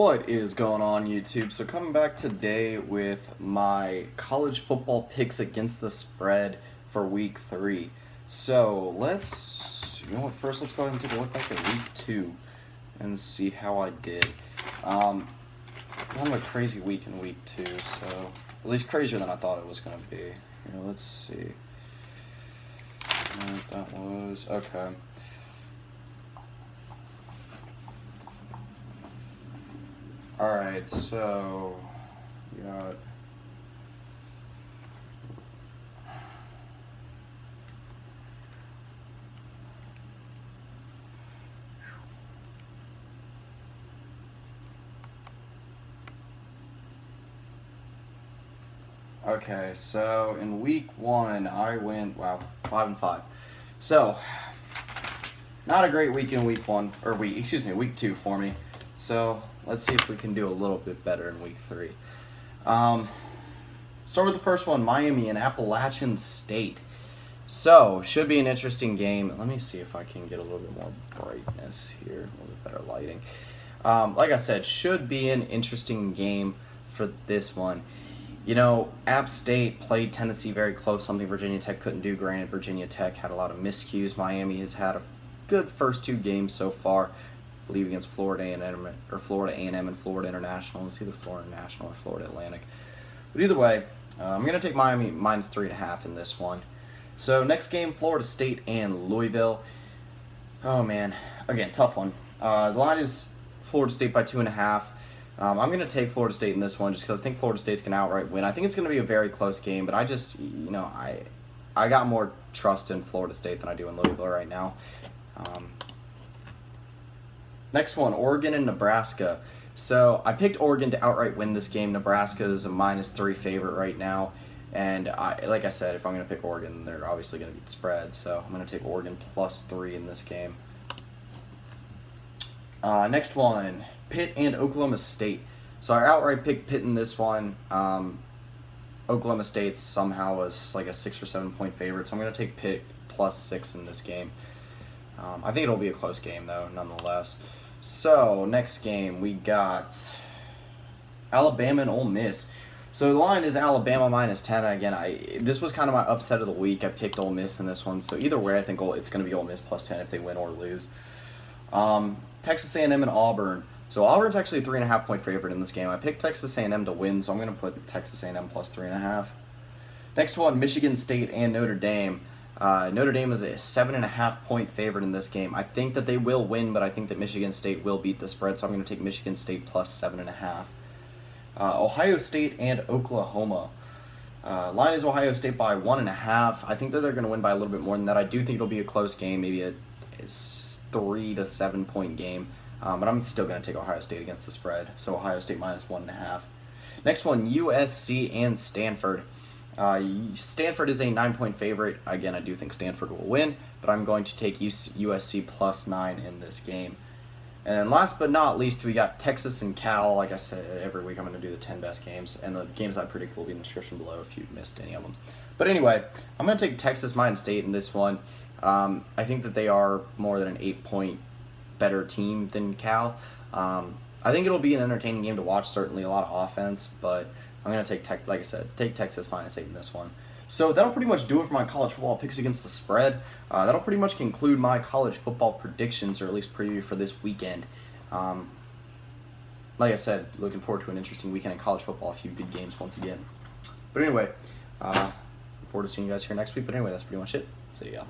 What is going on, YouTube? So coming back today with my college football picks against the spread for week 3. So first let's go ahead and take a look back at week 2 and see how I did. Kind of a crazy week in week 2, so at least crazier than I thought it was going to be. Here, let's see. That was okay. Alright, so we got okay, so in week 1 I went 5-5. So not a great week in week 2 for me. So let's see if we can do a little bit better in week 3. Start with the first one, Miami and Appalachian State. So, should be an interesting game. Let me see if I can get a little bit more brightness here, a little bit better lighting. Like I said, should be an interesting game for this one. You know, App State played Tennessee very close, something Virginia Tech couldn't do. Granted, Virginia Tech had a lot of miscues. Miami has had a good first 2 games so far. I believe against Florida A&M and Florida International. It's either Florida International or Florida Atlantic. But either way, I'm going to take Miami minus 3.5 in this one. So next game, Florida State and Louisville. Oh man, again, tough one. The line is Florida State by 2.5. I'm going to take Florida State in this one just because I think Florida State's going to outright win. I think it's going to be a very close game, but I just, I got more trust in Florida State than I do in Louisville right now. Next one, Oregon and Nebraska. So I picked Oregon to outright win this game. Nebraska is a -3 favorite right now. And like I said, if I'm going to pick Oregon, they're obviously going to beat the spread. So I'm going to take Oregon +3 in this game. Next one, Pitt and Oklahoma State. So I outright picked Pitt in this one. Oklahoma State somehow was like a 6 or 7 point favorite. So I'm going to take Pitt +6 in this game. I think it'll be a close game, though, nonetheless. So, next game, we got Alabama and Ole Miss. So, the line is Alabama -10. Again, this was kind of my upset of the week. I picked Ole Miss in this one. So, either way, I think it's going to be Ole Miss +10 if they win or lose. Texas A&M and Auburn. So, Auburn's actually a 3.5 point favorite in this game. I picked Texas A&M to win, so I'm going to put Texas A&M +3.5. Next one, Michigan State and Notre Dame. Notre Dame is a 7.5 point favorite in this game. I think that they will win, but I think that Michigan State will beat the spread, so I'm going to take Michigan State +7.5. Ohio State and Oklahoma. Line is Ohio State by 1.5. I think that they're going to win by a little bit more than that. I do think it'll be a close game, maybe a 3 to 7 point game, but I'm still going to take Ohio State against the spread, so Ohio State -1.5. Next one, USC and Stanford. Stanford is a 9 point favorite. Again, I do think Stanford will win, but I'm going to take USC +9 in this game. And last but not least, we got Texas and Cal. Like I said, every week I'm going to do the 10 best games, and the games I predict will be in the description below if you missed any of them. But anyway, I'm going to take Texas -8 in this one. I think that they are more than an 8 point better team than Cal. I think it'll be an entertaining game to watch, certainly a lot of offense, but I'm going to take Texas -8 in this one. So that'll pretty much do it for my college football picks against the spread. That'll pretty much conclude my college football predictions, or at least preview for this weekend. Like I said, looking forward to an interesting weekend in college football, a few good games once again. But anyway, look forward to seeing you guys here next week. But anyway, that's pretty much it. See ya.